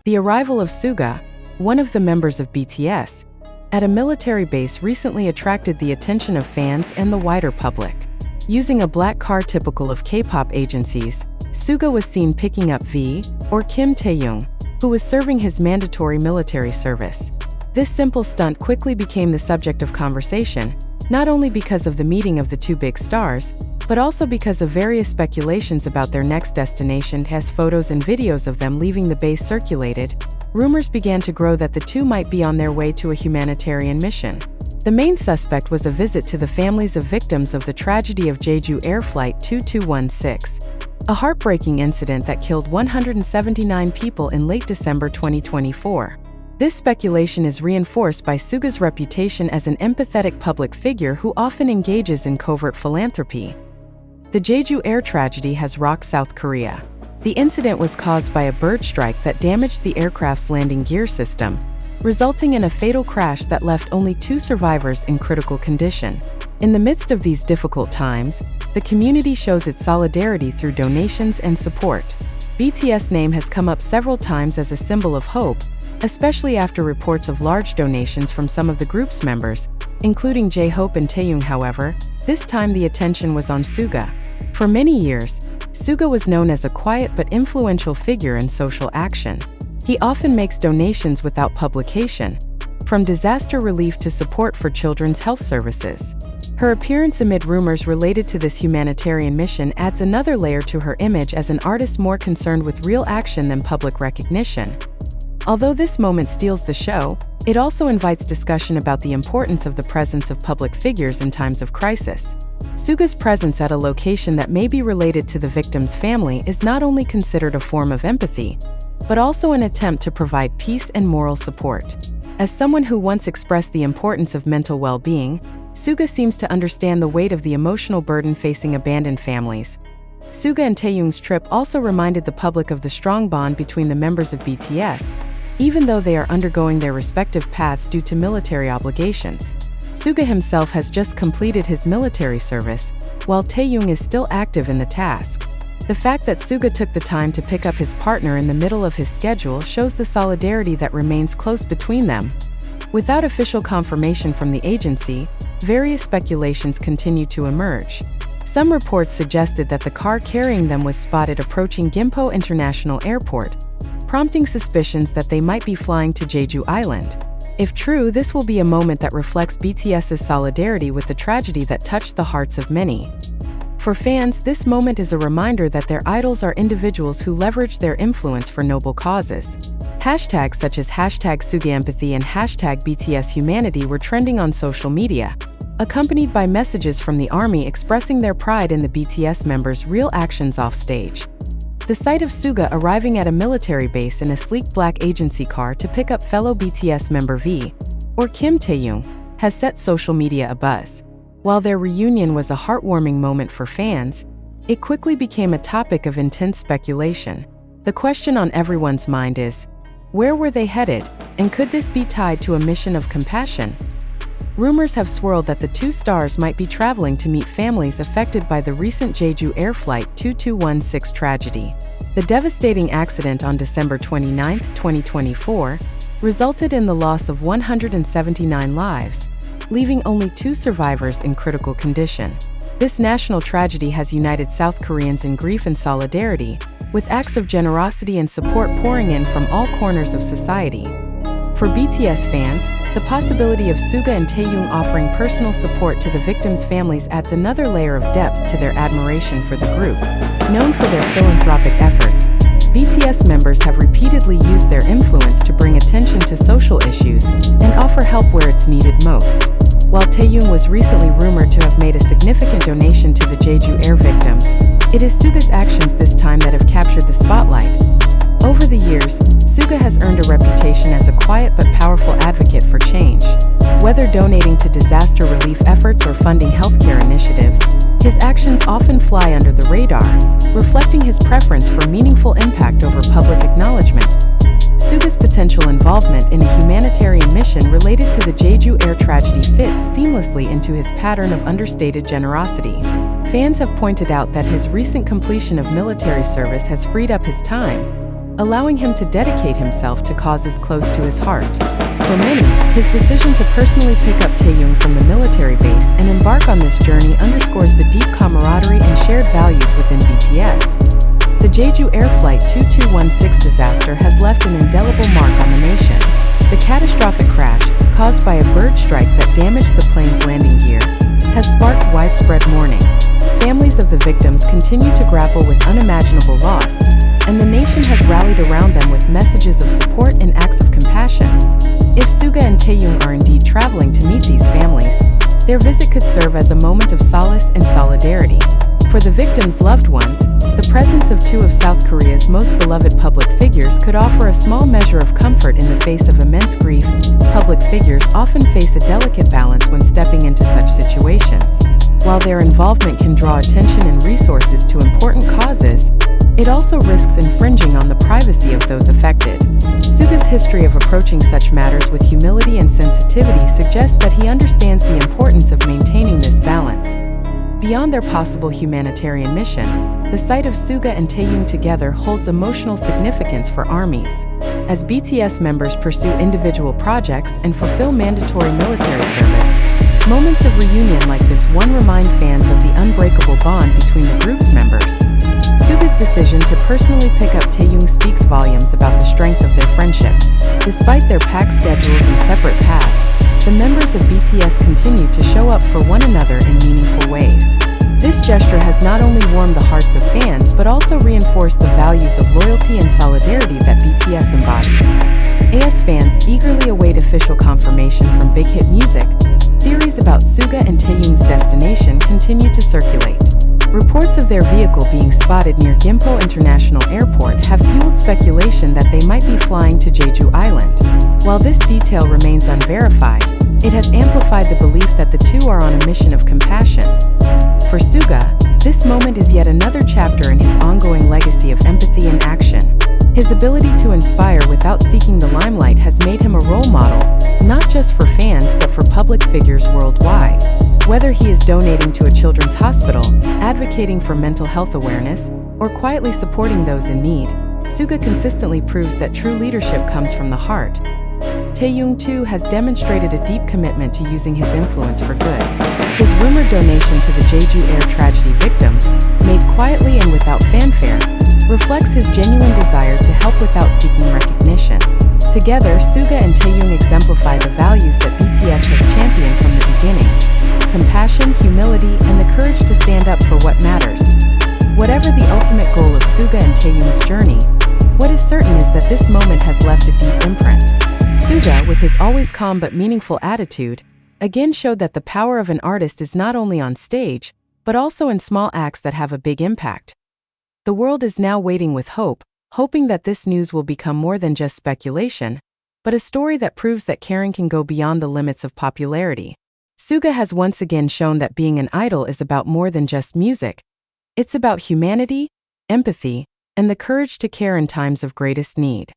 The arrival of Suga, one of the members of BTS, at a military base recently attracted the attention of fans and the wider public. Using a black car typical of K-pop agencies, Suga was seen picking up V, or Kim Taehyung, who was serving his mandatory military service. This simple stunt quickly became the subject of conversation, not only because of the meeting of the two big stars, but also because of various speculations about their next destination. As photos and videos of them leaving the base circulated, rumors began to grow that the two might be on their way to a humanitarian mission. The main suspect was a visit to the families of victims of the tragedy of Jeju Air Flight 2216, a heartbreaking incident that killed 179 people in late December 2024. This speculation is reinforced by Suga's reputation as an empathetic public figure who often engages in covert philanthropy. The Jeju Air tragedy has rocked South Korea. The incident was caused by a bird strike that damaged the aircraft's landing gear system, resulting in a fatal crash that left only 2 survivors in critical condition. In the midst of these difficult times, the community shows its solidarity through donations and support. BTS' name has come up several times as a symbol of hope, especially after reports of large donations from some of the group's members, including Jhope and Taehyung. However, this time the attention was on Suga. For many years, Suga was known as a quiet but influential figure in social action. He often makes donations without publication, from disaster relief to support for children's health services. Her appearance amid rumors related to this humanitarian mission adds another layer to her image as an artist more concerned with real action than public recognition. Although this moment steals the show, it also invites discussion about the importance of the presence of public figures in times of crisis. Suga's presence at a location that may be related to the victim's family is not only considered a form of empathy, but also an attempt to provide peace and moral support. As someone who once expressed the importance of mental well-being, Suga seems to understand the weight of the emotional burden facing abandoned families. Suga and Taehyung's trip also reminded the public of the strong bond between the members of BTS, even though they are undergoing their respective paths due to military obligations. Suga himself has just completed his military service, while Taehyung is still active in the task. The fact that Suga took the time to pick up his partner in the middle of his schedule shows the solidarity that remains close between them. Without official confirmation from the agency, various speculations continue to emerge. Some reports suggested that the car carrying them was spotted approaching Gimpo International Airport, prompting suspicions that they might be flying to Jeju Island. If true, this will be a moment that reflects BTS's solidarity with the tragedy that touched the hearts of many. For fans, this moment is a reminder that their idols are individuals who leverage their influence for noble causes. Hashtags such as #SugaEmpathy and #BTSHumanity were trending on social media, accompanied by messages from the army expressing their pride in the BTS members' real actions offstage. The sight of Suga arriving at a military base in a sleek black agency car to pick up fellow BTS member V, or Kim Taehyung, has set social media abuzz. While their reunion was a heartwarming moment for fans, it quickly became a topic of intense speculation. The question on everyone's mind is, where were they headed, and could this be tied to a mission of compassion? Rumors have swirled that the two stars might be traveling to meet families affected by the recent Jeju Air Flight 2216 tragedy. The devastating accident on December 29, 2024, resulted in the loss of 179 lives, leaving only 2 survivors in critical condition. This national tragedy has united South Koreans in grief and solidarity, with acts of generosity and support pouring in from all corners of society. For BTS fans, the possibility of Suga and Taehyung offering personal support to the victims' families adds another layer of depth to their admiration for the group. Known for their philanthropic efforts, BTS members have repeatedly used their influence to bring attention to social issues and offer help where it's needed most. While Taehyung was recently rumored to have made a significant donation to the Jeju Air victims, it is Suga's actions this time that have captured the spotlight. Over the years, Suga has earned a reputation as a quiet but powerful advocate for change. Whether donating to disaster relief efforts or funding healthcare initiatives, his actions often fly under the radar, reflecting his preference for meaningful impact over public acknowledgement. Suga's potential involvement in a humanitarian mission related to the Jeju Air tragedy fits seamlessly into his pattern of understated generosity. Fans have pointed out that his recent completion of military service has freed up his time, allowing him to dedicate himself to causes close to his heart. For many, his decision to personally pick up Taehyung from the military base and embark on this journey underscores the deep camaraderie and shared values within BTS. The Jeju Air Flight 2216 disaster has left an indelible mark on the nation. The catastrophic crash, caused by a bird strike that damaged the plane's landing gear, has sparked widespread mourning. Families of the victims continue to grapple with unimaginable loss, and the nation has rallied around them with messages of support and acts of compassion. If Suga and Taehyung are indeed traveling to meet these families, their visit could serve as a moment of solace and solidarity. For the victims' loved ones, the presence of two of South Korea's most beloved public figures could offer a small measure of comfort in the face of immense grief. Public figures often face a delicate balance when stepping into such situations. While their involvement can draw attention and resources to important causes, it also risks infringing on the privacy of those affected. Suga's history of approaching such matters with humility and sensitivity suggests that he understands the importance of maintaining this balance. Beyond their possible humanitarian mission, the sight of Suga and Taehyung together holds emotional significance for armies. As BTS members pursue individual projects and fulfill mandatory military service, moments of reunion like this one remind fans of the unbreakable bond between the group's members. Suga's decision to personally pick up Taehyung speaks volumes about the strength of their friendship. Despite their packed schedules and separate paths, the members of BTS continue to show up for one another in meaningful ways. This gesture has not only warmed the hearts of fans but also reinforced the values of loyalty and solidarity that BTS embodies. AS fans eagerly await official confirmation from Big Hit Music. Theories about Suga and Taehyung's destination continue to circulate. Reports of their vehicle being spotted near Gimpo International Airport have fueled speculation that they might be flying to Jeju Island. While this detail remains unverified, it has amplified the belief that the two are on a mission of compassion. For Suga, this moment is yet another chapter in his ongoing legacy of empathy and action. His ability to inspire without seeking the limelight has made him a role model, not just for fans but for public figures worldwide. Whether he is donating to a children's hospital, advocating for mental health awareness, or quietly supporting those in need, Suga consistently proves that true leadership comes from the heart. Taehyung too has demonstrated a deep commitment to using his influence for good. His rumored donation to the Jeju Air tragedy victims, made quietly and without fanfare, reflects his genuine desire to help without seeking recognition. Together, Suga and Taehyung exemplify the values that BTS has championed from the beginning: compassion, humility, and the courage to stand up for what matters. Whatever the ultimate goal of Suga and Taehyung's journey, what is certain is that this moment has left a deep imprint. Suga, with his always calm but meaningful attitude, again showed that the power of an artist is not only on stage, but also in small acts that have a big impact. The world is now waiting with hope, hoping that this news will become more than just speculation, but a story that proves that caring can go beyond the limits of popularity. Suga has once again shown that being an idol is about more than just music. It's about humanity, empathy, and the courage to care in times of greatest need.